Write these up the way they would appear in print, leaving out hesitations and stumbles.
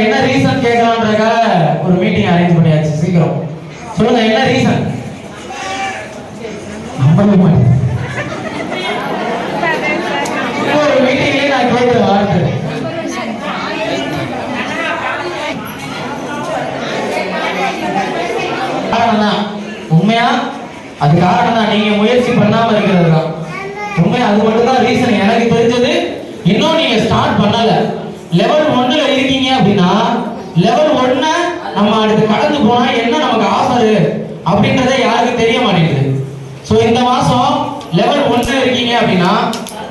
என்ன ரீசன் கேட்கலான்றதுக்காக ஒரு meeting arrange பண்ணியாச்சு. சீக்கிரம் சொல்லுங்க, என்ன ரீசன்? நம்பவே மாட்டேன். ஒரு மீட்டிங்லயே நான் கேட்கிற வார்த்தை உண்மையா அது காரணம் தான். நீங்க முயற்சி பண்ணாம இருக்கிறது தான் உண்மை. அது மட்டும் தான் ரீசன் எனக்கு தெரிஞ்சது. இன்னும் நீங்க ஸ்டார்ட் பண்ணல. லெவல் 1ல இருக்கீங்க அப்படின்னா லெவல் 1 நம்ம அடுத்து கடந்து போனா என்ன நமக்கு ஆஃபர் அப்படின்றத யாருக்கும் தெரிய மாட்டேங்குது. ஸோ இந்த மாசம் லெவல் 1ல இருக்கீங்க அப்படின்னா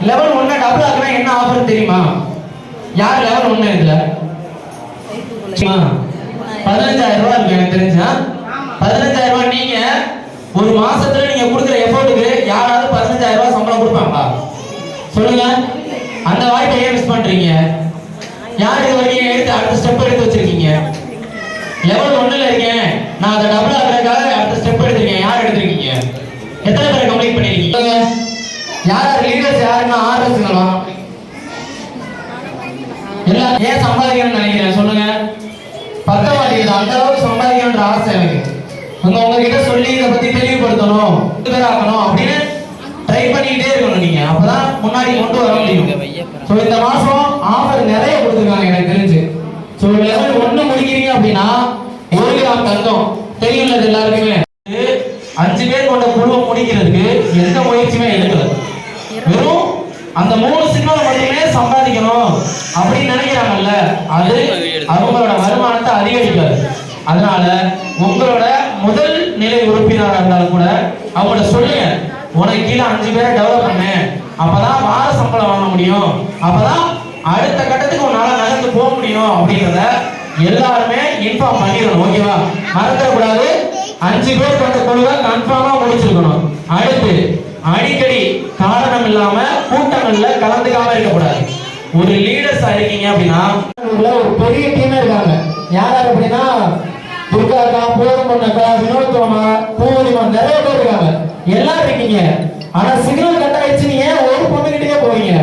லெவல் 1 டபுள் ஆகுனா என்ன ஆஃபர் தெரியுமா? யார் லெவல் 1 இதுல 15,000 ரூபாய் இருக்கு எனக்கு தெரிஞ்சா. 15,000 ரூபாய் நீங்க ஒரு மாசத்துல நீங்க கொடுக்குற எஃபோர்ட்டுக்கு யாராவது 15,000 ரூபாய் சம்பளம் கொடுப்பாங்களா? சொல்லுங்க. அந்த வாய்ப்பை ஏன் மிஸ் பண்றீங்க? யார் இது வரைக்கும் எடுத்து அடுத்த ஸ்டெப் எடுத்து வச்சிருக்கீங்க? லெவல் 1ல இருக்கேன், நான் அதை டபுள் ஆகிறதுக்காக அடுத்த ஸ்டெப் எடுத்திருக்கேன். யார் எடுத்திருக்கீங்க? எத்தனை பேரை கம்ப்ளீட் பண்ணிருக்கீங்க? யார் லீடர்ஸ்? யாருன்னா ஆர்எஸ்ங்களா? எல்லாரும் ஏன் சம்பாதிக்கணும்னு நினைக்கிறேன் சொல்லுங்க. பக்கவாட்டிகள் அந்த அளவுக்கு சம்பாதிக்கணும்ன்ற ஆசை எனக்கு. உங்ககிட்ட சொல்லி இதை பத்தி தெளிவுபடுத்தணும், ஆக்கணும் அப்படின்னு ட்ரை பண்ணிக்கிட்டே இருக்கணும் நீங்க. அப்பதான் முன்னாடி கொண்டு வர முடியும். ஸோ இந்த மாசம் ஆஃபர் நிறைய கொடுத்துருக்காங்க எனக்கு தெரிஞ்சு. ஸோ லெவல் 1 முடிக்கிறீங்க அப்படின்னா 1 கிராம் தங்கம் தெரியும்ல எல்லாருக்குமே. 5 பேர் கொண்ட குழுவை முடிக்கிறதுக்கு எந்த முயற்சியுமே எடுக்கல. வெறும் அந்த 3 சிக்னல் மட்டுமே சம்பாதிக்கணும் அப்படின்னு நினைக்கிறாங்கல்ல, அது அவங்களோட வருமானத்தை அதிகரிக்காது. அதனால உங்களோட முதல் நிலை உறுப்பினராக இருந்தாலும் கூட அவங்கள சொல்லுங்க, உனக்கு கீழே 5 பேரை டெவலப் பண்ணு, அப்பதான் வார சம்பளம் வாங்க முடியும், அப்பதான் அடுத்த கட்டத்துக்கு உன்னால நகர்ந்து போக முடியும் அப்படின்றத எல்லாருமே இன்ஃபார்ம் பண்ணிடணும். ஓகேவா? மறந்துடக்கூடாது. 5 பேர் கொண்ட குழுவை கன்ஃபார்மா முடிச்சிருக்கணும். அடுத்து அடிக்கடி காரணம் இல்லாம கூட்டங்கள்ல கலந்துக்காம இருக்கக்கூடாது. ஒரு லீடர்ஸா இருக்கீங்க அப்படின்னா ஒரு பெரிய டீமே இருக்காங்க. யார் அப்படின்னா துர்காக்கா, போதமண்ணக்கா, வினோத்வமா, பூவரிமா, நிறைய பேர் இருக்காங்க. எல்லாரும் இருக்கீங்க. ஆனா சிக்னல் கட் ஆயிடுச்சு, நீங்க ஒரு பொண்ணுகிட்டே போவீங்க.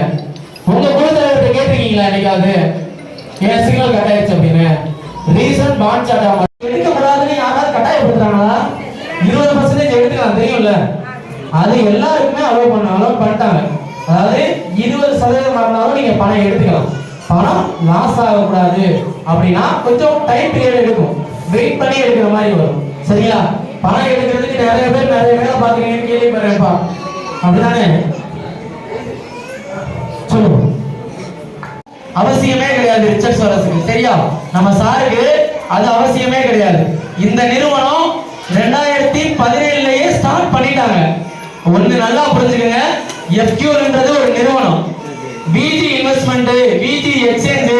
உங்க குழு தலைவர்கிட்ட கேட்டிருக்கீங்களா என்னைக்காவது ஏன் சிக்னல் கட் ஆயிடுச்சு அப்படின்னு? ரீசன் பாண்ட் சாட்டா எடுக்க கூடாதுன்னு யாராவது கட்டாயப்படுத்துறாங்களா? 20% எடுத்துக்கலாம் தெரியும்ல. அது எல்லாருக்குமே அலோவ் பண்ணிட்டாங்க. அதாவது 20% இருந்தாலும் நீங்க பணம் எடுத்துக்கலாம். பணம் லாஸ் ஆகக்கூடாது அப்படின்னா கொஞ்சம் டைம் பீரியட் எடுக்கும், வெயிட் பண்ணி எடுக்கிற மாதிரி வரும். சரியா? பணம் எடுக்கிறதுக்கு நிறைய பேர் பாத்துக்கீங்கன்னு கேள்விப்படுறேன்ப்பா. அப்படிதானே? சொல்லுங்க. அவசியமே கிடையாது ரிச்சர்ட் சோரஸுக்கு. சரியா? நம்ம சாருக்கு அது அவசியமே கிடையாது. இந்த நிறுவனம் 2017லயே ஸ்டார்ட் பண்ணிட்டாங்க. ஒண்ணு நல்லா புரிஞ்சுக்கங்க, எஃப்கியூல்ன்றது ஒரு நிறுவனம். விஜி இன்வெஸ்ட்மெண்ட், விஜி எக்ஸ்சேஞ்ச்,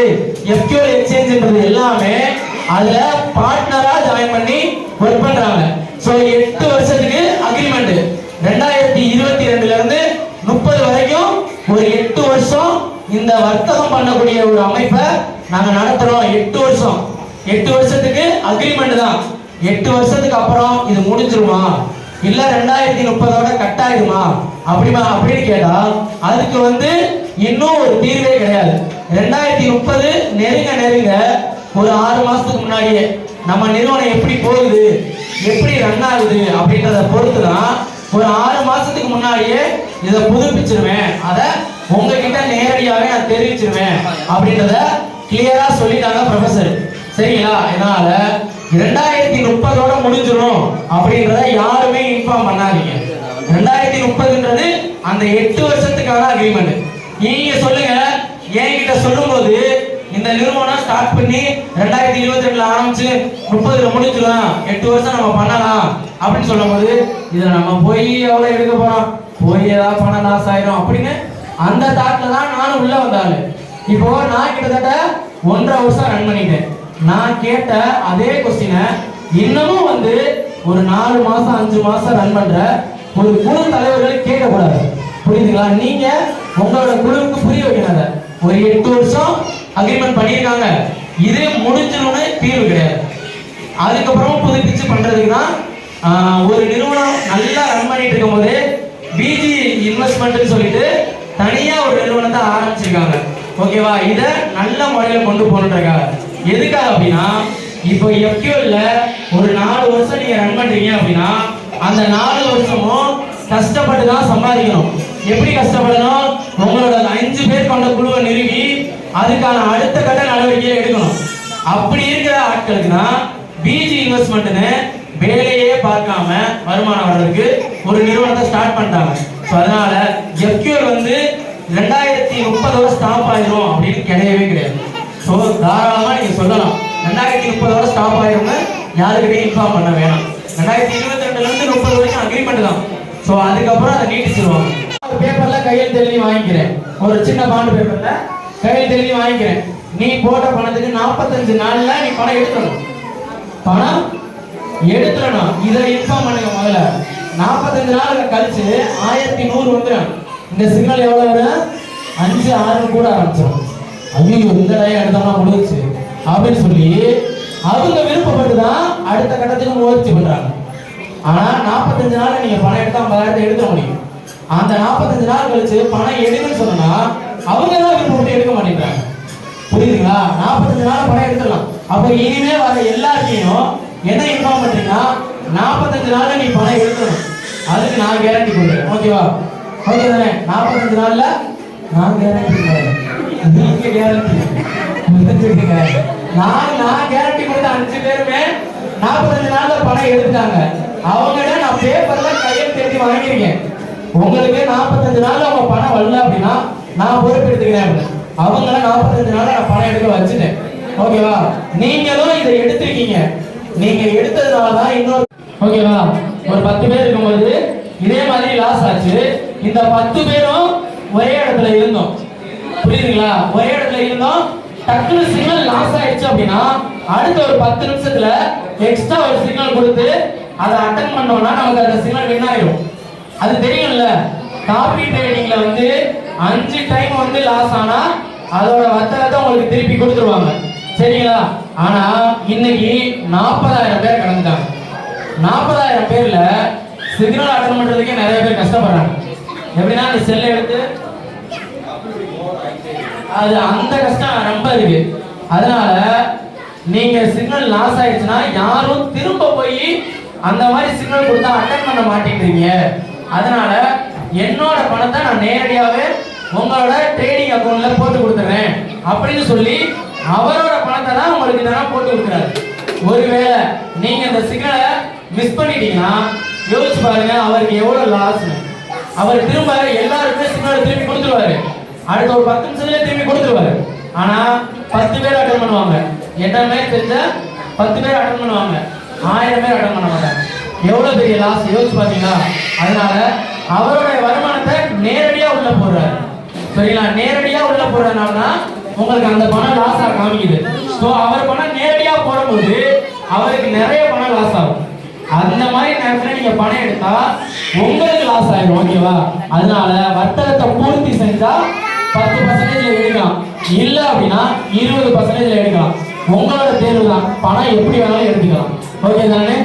எஃப்கியூல் எக்ஸ்சேஞ்ச்ன்றது எல்லாமே அதுல பார்ட்னரா ஜாயின் பண்ணி ஒர்க் பண்றாங்க. சோ 8 வருஷத்துக்கு அக்ரிமெண்ட். 2022ல இருந்து 30 வரைக்கும் ஒரு 8 வருஷம் இந்த வர்த்தகம் பண்ணக்கூடிய ஒரு அமைப்பை நாங்க நடத்துறோம். 8 வருஷம், 8 வருஷத்துக்கு அக்ரிமெண்ட் தான். 8 வருஷத்துக்கு அப்புறம் இது முடிஞ்சிருமா இல்ல 2030ஓட கட் ஆயிடுமா அப்படின்னு கேட்டா அதுக்கு இன்னும் ஒரு தீர்வே கிடையாது. 2030 நெருங்க ஒரு 6 மாசத்துக்கு முன்னாடியே நம்ம நிறுவனம் எப்படி போகுது, எப்படி ரன் ஆகுது அப்படின்றத பொறுத்துதான் ஒரு 6 மாசத்துக்கு முன்னாடியே இதை புதுப்பிச்சிருவேன், அதை உங்ககிட்ட நேரடியாவே நான் தெரிவிச்சிருவேன் அப்படின்றத கிளியரா சொல்லிட்டாங்க ப்ரொஃபசர். சரிங்களா? இதனால 2030ஓட முடிஞ்சிடும் அப்படின்றத யாருமே இன்ஃபார்ம் பண்ணாதீங்க. 2030ன்றது அந்த 8 வருஷத்துக்கான அக்ரிமெண்ட். நீங்க சொல்லுங்க, என்கிட்ட சொல்லும் போது இந்த நிறுவனம் ஸ்டார்ட் பண்ணி 2022ல ஆரம்பிச்சு 30ல முடிஞ்சிடும், 8 வருஷம் நம்ம பண்ணலாம் அப்படின்னு சொல்லும் போது இதுல நம்ம போய் எவ்வளவு எடுக்க போறோம், போய் ஏதாவது பணம் லாஸ் ஆயிரும் அப்படின்னு அந்த தாட்ல தான் நானும் உள்ள வந்தாலும். இப்போ நான் கிட்டத்தட்ட 1.5 வருஷம் ரன் பண்ணிட்டேன். நான் கேட்ட அதே கொஸ்டினை இன்னமும் ஒரு 4 மாசம் 5 மாசம் ரன் பண்ற ஒரு குழு தலைவர்கள் கேட்கக்கூடாது. புரியுதுங்களா? நீங்க உங்களோட குழுவுக்கு புரிய வைக்கணும். ஒரு 8 வருஷம் அக்ரிமெண்ட் பண்ணியிருக்காங்க, இது முடிஞ்சிடும்னு தீர்வு கிடையாது. அதுக்கப்புறம் புதுப்பிச்சு பண்றதுக்கு தான் ஒரு நிறுவனம் நல்லா ரன் பண்ணிட்டு இருக்கும் போது பிஜி இன்வெஸ்ட்மெண்ட் சொல்லிட்டு தனியா ஒரு நிறுவனத்தை ஆரம்பிச்சிருக்காங்க. ஓகேவா? இத நல்ல முறையில கொண்டு போகணுன்றக்காக. எதுக்காக அப்படின்னா இப்போ எஃப்யூஎல்ல ஒரு 4 வருஷம் நீங்க ரன் பண்றீங்க அப்படின்னா அந்த 4 வருஷமும் கஷ்டப்பட்டு தான் சம்பாதிக்கணும். எப்படி கஷ்டப்படணும்? உங்களோட 5 பேர் கொண்ட குழுவை நிறுவி அதுக்கான அடுத்த கட்ட நடவடிக்கையை எடுக்கணும். அப்படி இருக்கிற ஆட்களுக்கு தான் பிஜி இன்வெஸ்ட்மெண்ட்னு வேலையே பார்க்காம வருமானம் வர்றதுக்கு ஒரு நிறுவனத்தை ஸ்டார்ட் பண்ணிட்டாங்க. ஸோ அதனால எஃப்யூஎல் வந்து 2030 ஸ்டாப் ஆயிரும் அப்படின்னு கிடையவே கிடையாது. ஸோ தாராளமா நீங்க சொல்லலாம் 2030 ஸ்டாப் ஆயிரும்னு யாருக்கிட்டையும் இன்ஃபார்ம் பண்ண வேணாம். 2022ல இருந்து 30 வரைக்கும் அக்ரிமெண்ட் தான். ஸோ அதுக்கப்புறம் அதை நீட்டிச்சிருவாங்க. பேப்பர்ல கையெழுத்து எழுதி வாங்கிக்கிறேன், ஒரு சின்ன பாண்டு பேப்பர்ல கையெழுத்து எழுதி வாங்கிக்கிறேன். நீ போட்ட பணத்துக்கு 45 நாள்ல நீ பணம் எடுத்துடணும். பணம் எடுத்துடணும். இதை இன்ஃபார்ம் பண்ணுங்க. முதல்ல 45 நாள் கழிச்சு 1100 வந்துடும். இந்த சிக்னல் எவ்வளவு வரும்? 5 6 கூட ஆரம்பிச்சிடும். ஐயோ இந்த டைம் எடுத்தோம்னா முடிச்சு அப்படின்னு சொல்லி அவங்க விருப்பப்பட்டு தான் அடுத்த கட்டத்துக்கு முயற்சி பண்றாங்க. ஆனா 45 நாள் நீங்க பணம் எடுத்தா 50,000 எடுக்க முடியும். அந்த 45 நாள் கழிச்சு பணம் எடுக்குன்னு சொன்னா அவங்க தான் விருப்பப்பட்டு எடுக்க மாட்டேங்கிறாங்க. புரியுதுங்களா? 45 நாள் பணம் எடுத்துடலாம். அப்ப இனிமே வர எல்லாத்தையும் என்ன இன்ஃபார்ம் பண்றீங்கன்னா 45 நாள்ல நீ பணம் எடுக்கணும். அதுக்கு நான் கேரண்டி கொடுக்குறேன். ஓகேவா? ஓகே தானே? 45 நாள்ல நான் கேரண்டி கொடுக்குறேன். நீங்க கேரண்டி முடிஞ்சுக்கங்க. நான் கேரண்டி கொடுத்த 5 பேருமே 45 நாள்ல பணம் எடுத்துட்டாங்க. அவங்கள்ட்ட நான் பேப்பர்ல கையெழுத்து எழுதி வாங்கியிருக்கேன். உங்களுக்கு 45 நாள்ல உங்க பணம் வரல அப்படின்னா நான் பொறுப்பெடுத்துக்கிறேன். அவங்கள 45 நாள்ல நான் பணம் எடுக்க வச்சுட்டேன். ஓகேவா? நீங்களும் இதை எடுத்திருக்கீங்க. நீங்க எடுத்ததுனாலதான் இன்னொரு ஓகேவா ஒரு 10 பேர் இருக்கும்போது இதே மாதிரி லாஸ் ஆச்சு. இந்த 10 பேரும் ஒரே இடத்துல இருந்தோம். புரியுதுங்களா? ஒரே இடத்துல இருந்தோம். டக்குனு சிக்னல் லாஸ் ஆயிடுச்சு அப்படின்னா அடுத்த ஒரு 10 நிமிஷத்துல எக்ஸ்ட்ரா ஒரு சிக்னல் கொடுத்து அதை அட்டன் பண்ணோம்னா நமக்கு அந்த சிக்னல் வின் ஆயிடும். அது தெரியும்ல? காப்பி ட்ரேடிங்ல வந்து 5 டைம் வந்து லாஸ் ஆனா அதோட வர்த்தகத்தை உங்களுக்கு திருப்பி கொடுத்துருவாங்க. சரிங்களா? ஆனா இன்னைக்கு 40,000 பேர் கடந்துட்டாங்க. 40,000 பேர்ல சிக்னல் அட்டன் பண்றதுக்கே நிறைய பேர் கஷ்டப்படுறாங்க. எப்படின்னா அந்த செல்லை எடுத்து அது அந்த கஷ்டம் ரொம்ப இருக்கு. அதனால நீங்க சிக்னல் லாஸ் ஆயிடுச்சுன்னா யாரும் திரும்ப போய் அந்த மாதிரி சிக்னல் கொடுத்தா அட்டன் பண்ண மாட்டேங்கிறீங்க. அதனால என்னோட பணத்தை நான் நேரடியாவே உங்களோட ட்ரேடிங் அக்கௌண்ட்ல போட்டு கொடுத்துறேன் அப்படின்னு சொல்லி அவரோட பணத்தை தான் உங்களுக்கு தானே போட்டு கொடுக்குறாரு. ஒருவேளை நீங்க இந்த சிக்னலை மிஸ் பண்ணிட்டீங்கன்னா யோசிச்சு பாருங்க அவருக்கு எவ்வளவு லாஸ். அவர் திரும்ப எல்லாருக்குமே சிக்னலை திருப்பி கொடுத்துருவாரு. அடுத்த ஒரு 10 நிமிஷத்துல திரும்பி கொடுத்துருவாரு. ஆனா 10 பேர் அட்டன் பண்ணுவாங்க. என்னமே தெரிஞ்ச 10 பேர் அட்டன் பண்ணுவாங்க. 1000 பேர் அட்டன் பண்ண மாட்டாங்க. எவ்வளவு பெரிய லாஸ் யோசிச்சு பாத்தீங்களா? அதனால அவருடைய வருமானத்தை நேரடியா உள்ள போடுறாரு. சரிங்களா? நேரடியா உள்ள போறதுனால உங்களுக்கு அந்த பணம் லாஸ் ஆக காமிக்குது. ஸோ அவர் பணம் நேரடியா போடும்போது அவருக்கு நிறைய பணம் லாஸ் ஆகும். அந்த மாதிரி நேரத்தில் நீங்க பணம் எடுத்தா உங்களுக்கு லாஸ் ஆயிடும். ஓகேவா? அதனால வர்த்தகத்தை பூர்த்தி செஞ்சா 10% எடுக்கலாம். இல்ல அப்படின்னா 20% எடுக்கலாம். உங்களோட தேர்வு தான். பணம் எப்படி வேணாலும் எடுத்துக்கலாம். ஓகே தானே?